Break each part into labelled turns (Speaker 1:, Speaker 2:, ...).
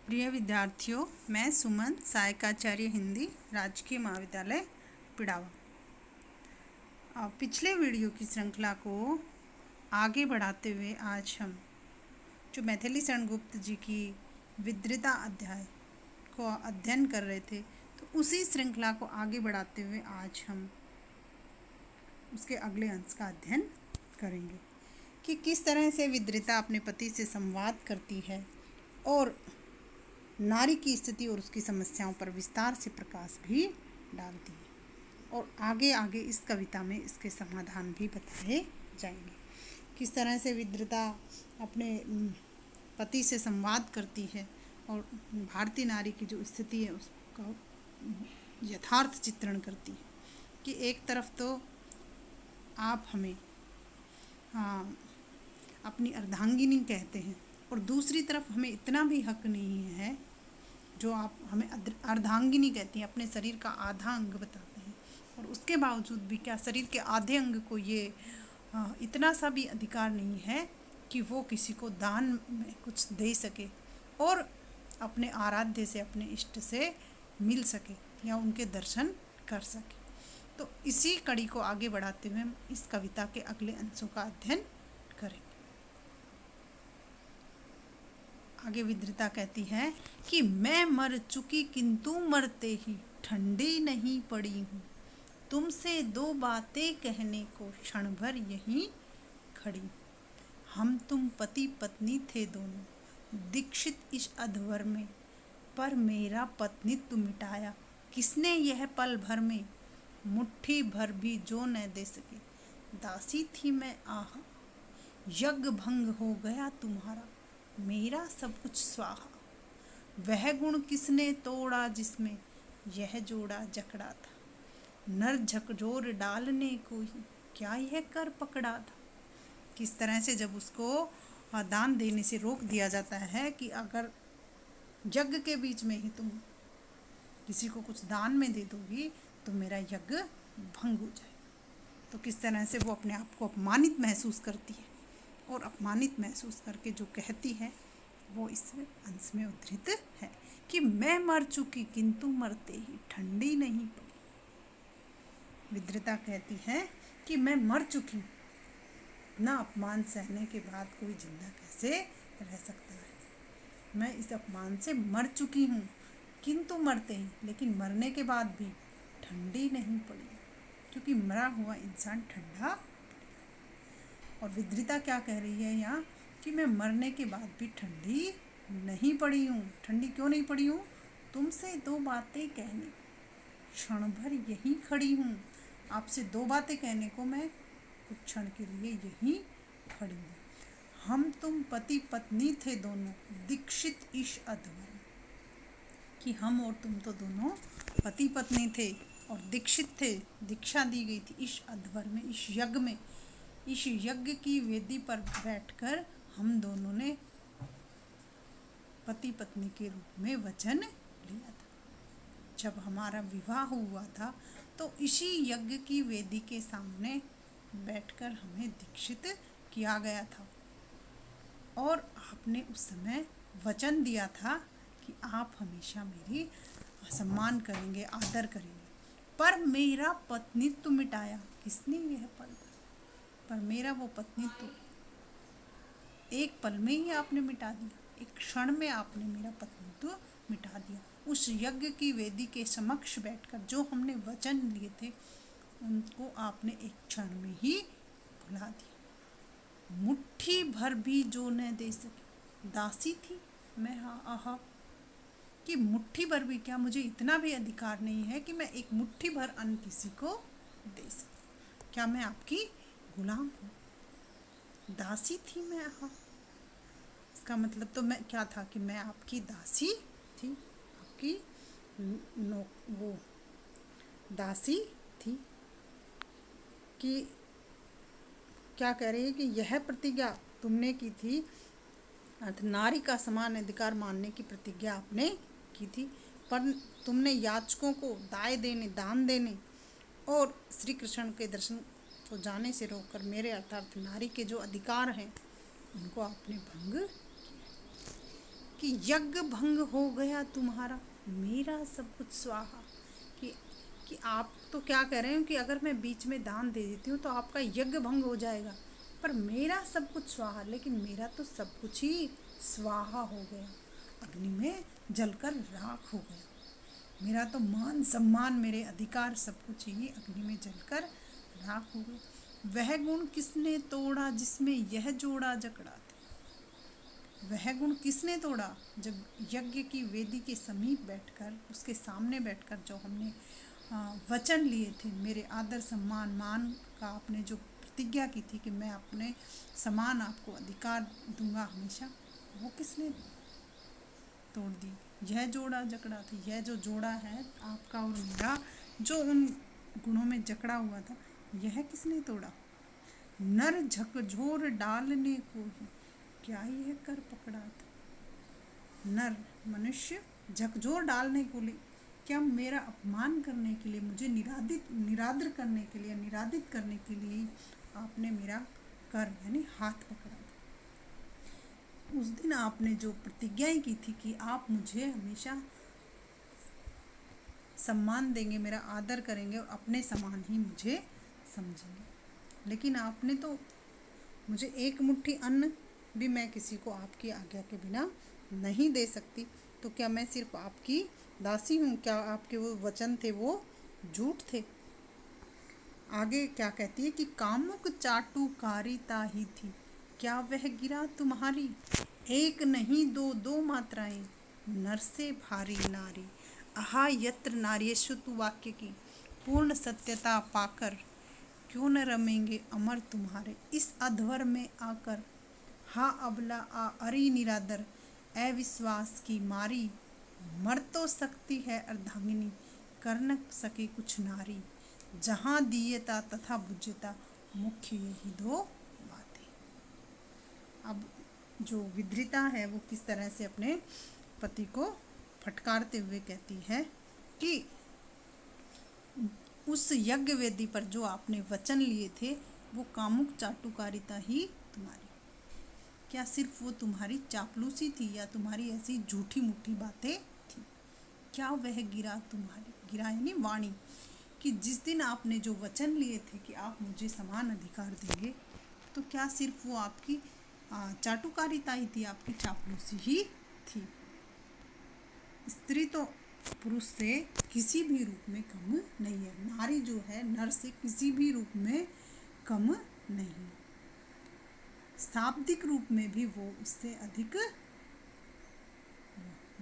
Speaker 1: प्रिय विद्यार्थियों, मैं सुमन, सहायकाचार्य हिंदी, राजकीय महाविद्यालय पिड़ावा। पिछले वीडियो की श्रृंखला को आगे बढ़ाते हुए आज हम जो मैथिली शरण गुप्त जी की विद्रिता अध्याय को अध्ययन कर रहे थे, तो उसी श्रृंखला को आगे बढ़ाते हुए आज हम उसके अगले अंश का अध्ययन करेंगे कि किस तरह से विद्रिता अपने पति से संवाद करती है और नारी की स्थिति और उसकी समस्याओं पर विस्तार से प्रकाश भी डालती है। और आगे आगे इस कविता में इसके समाधान भी बताए जाएंगे। किस तरह से विद्रिता अपने पति से संवाद करती है और भारतीय नारी की जो स्थिति है उसका यथार्थ चित्रण करती है कि एक तरफ तो आप हमें अपनी अर्धांगिनी कहते हैं और दूसरी तरफ हमें इतना भी हक नहीं है जो आप हमें अर्धांगिनी कहती हैं, अपने शरीर का आधा अंग बताते हैं, और उसके बावजूद भी क्या शरीर के आधे अंग को ये इतना सा भी अधिकार नहीं है कि वो किसी को दान में कुछ दे सके और अपने आराध्य से, अपने इष्ट से मिल सके या उनके दर्शन कर सके। तो इसी कड़ी को आगे बढ़ाते हुए हम इस कविता के अगले अंशों का अध्ययन करेंगे। आगे विद्रिता कहती है कि मैं मर चुकी किंतु मरते ही ठंडी नहीं पड़ी हूँ, तुमसे दो बातें कहने को क्षण भर यहीं खड़ी। हम तुम पति पत्नी थे दोनों, दीक्षित इस अधवर में, पर मेरा पत्नीत्व मिटाया किसने यह पल भर में। मुट्ठी भर भी जो न दे सके, दासी थी मैं आह, यज्ञ भंग हो गया तुम्हारा, मेरा सब कुछ स्वाहा। वह गुण किसने तोड़ा जिसमें यह जोड़ा जकड़ा था, नर झकझोर डालने को ही क्या यह कर पकड़ा था। किस तरह से जब उसको दान देने से रोक दिया जाता है कि अगर यज्ञ के बीच में ही तुम किसी को कुछ दान में दे दोगी तो मेरा यज्ञ भंग हो जाएगा, तो किस तरह से वो अपने आप को अपमानित महसूस करती है और अपमानित महसूस करके जो कहती है वो इस अंश में उद्धृत है कि मैं मर चुकी किंतु मरते ही ठंडी नहीं पड़ी। विद्रिता कहती है कि मैं मर चुकी हूँ, इतना अपमान सहने के बाद कोई जिंदा कैसे रह सकता है। मैं इस अपमान से मर चुकी हूँ किंतु मरते ही, लेकिन मरने के बाद भी ठंडी नहीं पड़ी, क्योंकि मरा हुआ इंसान ठंडा। और विद्रिता क्या कह रही है यहाँ कि मैं मरने के बाद भी ठंडी नहीं पड़ी हूँ। ठंडी क्यों नहीं पड़ी हूँ? तुमसे दो बातें कहने को क्षण भर यहीं खड़ी हूँ। आपसे दो बातें कहने को मैं कुछ क्षण के लिए यहीं खड़ी हूँ। हम तुम पति पत्नी थे दोनों, दीक्षित इस अधवर, कि हम और तुम तो दोनों पति पत्नी थे और दीक्षित थे, दीक्षा दी गई थी इस अधवर में, इस यज्ञ में। इस यज्ञ की वेदी पर बैठकर हम दोनों ने पति पत्नी के रूप में वचन लिया था। जब हमारा विवाह हुआ था तो इसी यज्ञ की वेदी के सामने बैठकर हमें दीक्षित किया गया था और आपने उस समय वचन दिया था कि आप हमेशा मेरी सम्मान करेंगे, आदर करेंगे। पर मेरा पत्नीत्व मिटाया किसने यह पल, पर मेरा वो पत्नीत्व एक पल में ही आपने मिटा दिया, एक क्षण में आपने मेरा पत्नीत्व मिटा दिया। उस यज्ञ की वेदी के समक्ष बैठकर जो हमने वचन लिए थे उनको आपने एक क्षण में ही भुला दिया। मुट्ठी भर भी जो न दे सके, दासी थी मैं आहा, कि मुट्ठी भर भी, क्या मुझे इतना भी अधिकार नहीं है कि मैं एक मुट्ठी भर अन्न किसी को दे सकूं? क्या मैं आपकी गुलाम हूँ? दासी थी मैं आहा, इसका मतलब तो मैं क्या था कि मैं आपकी दासी थी, आपकी वो दासी थी। कि क्या कह रही है कि यह प्रतिज्ञा तुमने की थी, नारी का समान अधिकार मानने की प्रतिज्ञा आपने की थी, पर तुमने याचकों को दान देने और श्री कृष्ण के दर्शन को जाने से रोककर मेरे अर्थात नारी के जो अधिकार हैं उनको आपने भंग किया। कि यज्ञ भंग हो गया तुम्हारा, मेरा सब कुछ स्वाहा। कि कि आप तो क्या कह रहे हो कि अगर मैं बीच में दान दे देती हूँ तो आपका यज्ञ भंग हो जाएगा, पर मेरा सब कुछ स्वाहा, लेकिन मेरा तो सब कुछ ही स्वाहा हो गया, अग्नि में जलकर राख हो गया। मेरा तो मान सम्मान, मेरे अधिकार सब कुछ ही अग्नि में जलकर राख हो गए। वह गुण किसने तोड़ा जिसमें यह जोड़ा जकड़ा था। वह गुण किसने तोड़ा? जब यज्ञ की वेदी के समीप बैठकर, उसके सामने बैठकर जो हमने वचन लिए थे, मेरे आदर सम्मान मान का आपने जो प्रतिज्ञा की थी कि मैं अपने समान आपको अधिकार दूंगा हमेशा, वो किसने तोड़ दी? यह जोड़ा जकड़ा था। यह जो जोड़ा है आपका और मेरा, जो उन गुणों में जकड़ा हुआ था, यह किसने तोड़ा? नर झकझोर डालने को ही क्या यह कर पकड़ा था। नर मनुष्य झकझोर डालने को लिए, क्या मेरा अपमान करने के लिए, मुझे निरादर करने के लिए, निरादित करने के लिए आपने मेरा कर यानी हाथ पकड़ा था। उस दिन आपने जो प्रतिज्ञाएं की थी कि आप मुझे हमेशा सम्मान देंगे, मेरा आदर करेंगे और अपने समान ही मुझे समझेंगे, लेकिन आपने तो मुझे एक मुट्ठी अन्न भी मैं किसी को आपकी आज्ञा के बिना नहीं दे सकती, तो क्या मैं सिर्फ आपकी दासी हूँ? क्या आपके वो वचन थे वो झूठ थे? आगे क्या कहती है कि कामुक चाटुकारिता ही थी, क्या वह गिरा तुम्हारी? एक नहीं दो दो मात्राएं, नर से भारी नारी। आहा यत्र नार्येषु वाक्य की पूर्ण सत्यता पाकर, क्यों न रमेंगे अमर तुम्हारे इस अध्वर में आकर। हा अबला आ अरि निरादर, अविश्वास की मारी, मर तो सकती है अर्धांगिनी, कर न सके कुछ नारी। जहाँ दीयता तथा बुझ्यता, मुख्य यही दो बातें। अब जो विद्रिता है वो किस तरह से अपने पति को फटकारते हुए कहती है कि उस यज्ञ वेदी पर जो आपने वचन लिए थे वो कामुक चाटुकारिता ही तुम्हारी। क्या सिर्फ वो तुम्हारी चापलूसी थी या तुम्हारी ऐसी झूठी मूठी बातें थी? क्या वह गिरा तुम्हारी, गिरा यानी वाणी, कि जिस दिन आपने जो वचन लिए थे कि आप मुझे समान अधिकार देंगे, तो क्या सिर्फ वो आपकी चाटुकारिता ही थी, आपकी चापलूसी ही थी? स्त्री तो पुरुष से किसी भी रूप में कम नहीं है। नारी जो है नर से किसी भी रूप में कम नहीं, शाब्दिक रूप में भी वो उससे अधिक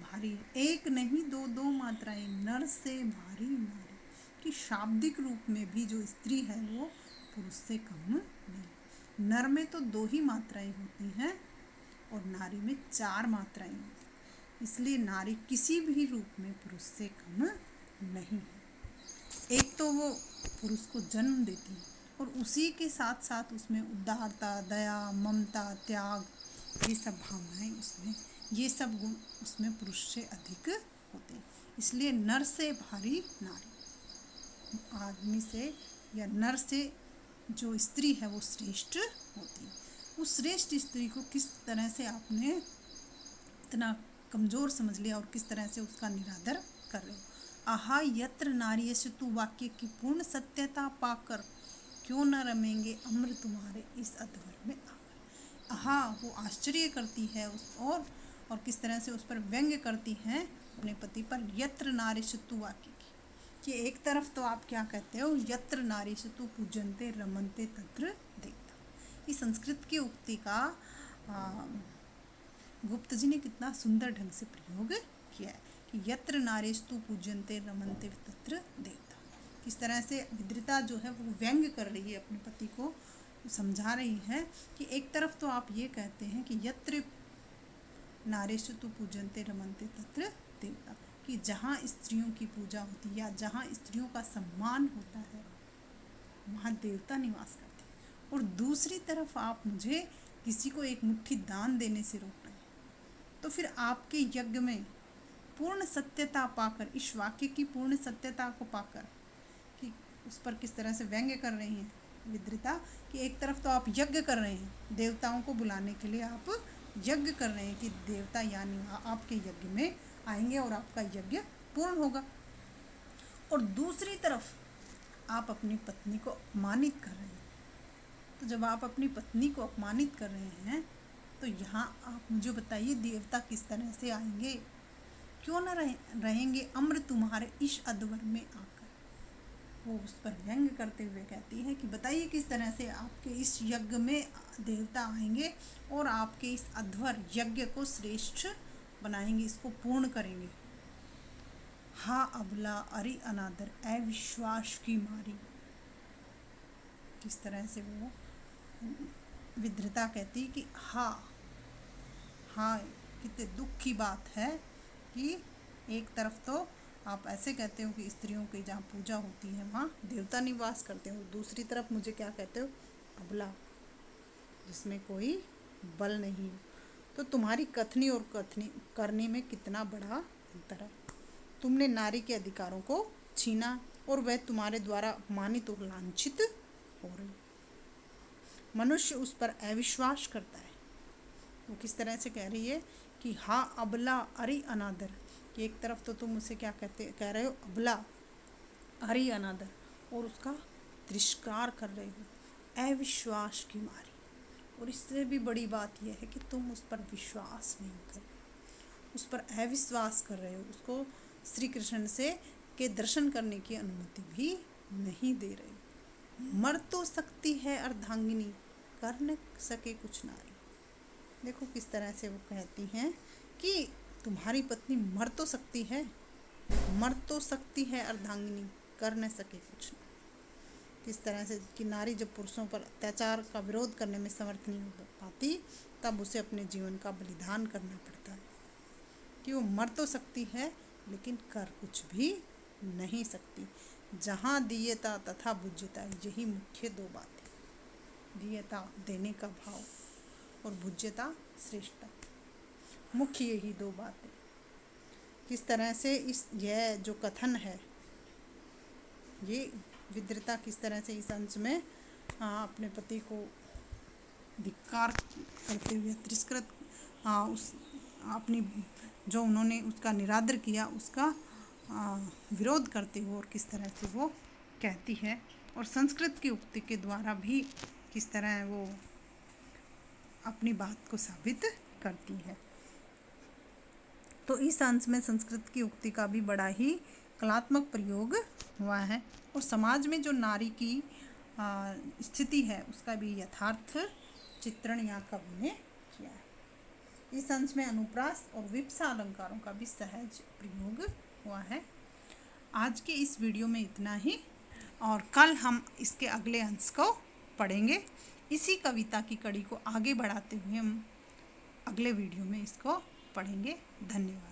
Speaker 1: भारी। एक नहीं दो दो मात्राएं, नर से भारी नारी, कि शाब्दिक रूप में भी जो स्त्री है वो पुरुष से कम नहीं। नर में तो 2 ही मात्राएं होती हैं और नारी में 4 मात्राएं होती हैं, इसलिए नारी किसी भी रूप में पुरुष से कम नहीं है। एक तो वो पुरुष को जन्म देती है और उसी के साथ साथ उसमें उदारता, दया, ममता, त्याग, ये सब भावनाएं उसमें, ये सब गुण उसमें पुरुष से अधिक होते हैं। इसलिए नर से भारी नारी, आदमी से या नर से जो स्त्री है वो श्रेष्ठ होती है। उस श्रेष्ठ स्त्री को किस तरह से आपने इतना कमज़ोर समझ लिया और किस तरह से उसका निरादर कर रहे हो। आहा यत्र नार्येषु वाक्य की पूर्ण सत्यता पाकर, क्यों न रमेंगे अम्र तुम्हारे इस अध्वर में आकर। आहा वो आश्चर्य करती है और किस तरह से उस पर व्यंग्य करती हैं अपने पति पर। यत्र नार्येषु वाक्य की, कि एक तरफ तो आप क्या कहते हो, यत्र नार्येषु पूज्यन्ते रमन्ते तत्र देवता। इस संस्कृत की उक्ति का गुप्त जी ने कितना सुंदर ढंग से प्रयोग किया है कि यत्र नार्येषु पूज्यन्ते रमन्ते तत्र देवता। किस तरह से विद्रिता जो है वो व्यंग्य कर रही है, अपने पति को समझा रही है कि एक तरफ तो आप ये कहते हैं कि यत्र नार्येषु पूज्यन्ते रमन्ते तत्र देवता, कि जहाँ स्त्रियों की पूजा होती है या जहाँ स्त्रियों का सम्मान होता है वहाँ देवता निवास करते हैं, और दूसरी तरफ आप मुझे किसी को एक मुट्ठी दान देने से रोक रहे हैं। तो फिर आपके यज्ञ में पूर्ण सत्यता पाकर, इस वाक्य की पूर्ण सत्यता को पाकर, कि उस पर किस तरह से व्यंग्य कर रही हैं विद्रिता, कि एक तरफ तो आप यज्ञ कर रहे हैं, देवताओं को बुलाने के लिए आप यज्ञ कर रहे हैं कि देवता यानी आपके यज्ञ में आएंगे और आपका यज्ञ पूर्ण होगा। और दूसरी तरफ आप अपनी पत्नी को अपमानित कर रहे हैं। तो जब आप अपनी पत्नी को अपमानित कर रहे हैं तो यहाँ आप मुझे बताइए देवता किस तरह से आएंगे, क्यों न रहेंगे अम्र तुम्हारे इस अध्वर में आकर। वो उस पर व्यंग करते हुए कहती है कि बताइए किस तरह से आपके इस यज्ञ में देवता आएंगे और आपके इस अध्वर यज्ञ को श्रेष्ठ बनाएंगे, इसको पूर्ण करेंगे। हाँ अबला अरे अनादर, अविश्वास की मारी। किस तरह से वो विद्रता कहती कि हाँ कितने दुख की बात है कि एक तरफ तो आप ऐसे कहते हो कि स्त्रियों की जहाँ पूजा होती है वहाँ देवता निवास करते हो, दूसरी तरफ मुझे क्या कहते हो, अबला, जिसमें कोई बल नहीं। तो तुम्हारी कथनी और कथनी करने में कितना बड़ा अंतर है। तुमने नारी के अधिकारों को छीना और वह तुम्हारे द्वारा अपमानित और लांछित हो रही। मनुष्य उस पर अविश्वास करता है। वो किस तरह से कह रही है कि हाँ अबला अरे अनादर, कि एक तरफ तो तुम उसे क्या कह रहे हो, अबला अरे अनादर, और उसका तिरस्कार कर रहे हो अविश्वास की मारी। और इससे भी बड़ी बात यह है कि तुम उस पर विश्वास नहीं कर, उस पर अविश्वास कर रहे हो, उसको श्री कृष्ण से के दर्शन करने की अनुमति भी नहीं दे रहे। मर तो सकती है अर्धांगिनी, कर न सके कुछ नारी। देखो किस तरह से वो कहती हैं कि तुम्हारी पत्नी मर तो सकती है अर्धांगिनी, कर न सके कुछ नहीं। किस तरह से कि नारी जब पुरुषों पर अत्याचार का विरोध करने में समर्थ नहीं हो पाती तब उसे अपने जीवन का बलिदान करना पड़ता है। कि वो मर तो सकती है लेकिन कर कुछ भी नहीं सकती। जहाँ दीयता तथा भुज्यता, यही मुख्य दो बातें। दीयता देने का भाव और भुज्यता श्रेष्ठता, मुख्य यही दो बातें। किस तरह से यह जो कथन है, ये विद्रता किस तरह से इस अंश में अपने पति को धिक्कार करते हुए तिरस्कृत उस अपनी जो उन्होंने उसका निरादर किया उसका विरोध करते हुए और किस तरह से वो कहती है। और संस्कृत की उक्ति के द्वारा भी किस तरह वो अपनी बात को साबित करती है। तो इस अंश में संस्कृत की उक्ति का भी बड़ा ही कलात्मक प्रयोग हुआ है और समाज में जो नारी की स्थिति है उसका भी यथार्थ चित्रण यहाँ कवि ने किया है। इस अंश में अनुप्रास और विप्सा अलंकारों का भी सहज प्रयोग हुआ है। आज के इस वीडियो में इतना ही, और कल हम इसके अगले अंश को पढ़ेंगे। इसी कविता की कड़ी को आगे बढ़ाते हुए हम अगले वीडियो में इसको पढ़ेंगे। धन्यवाद।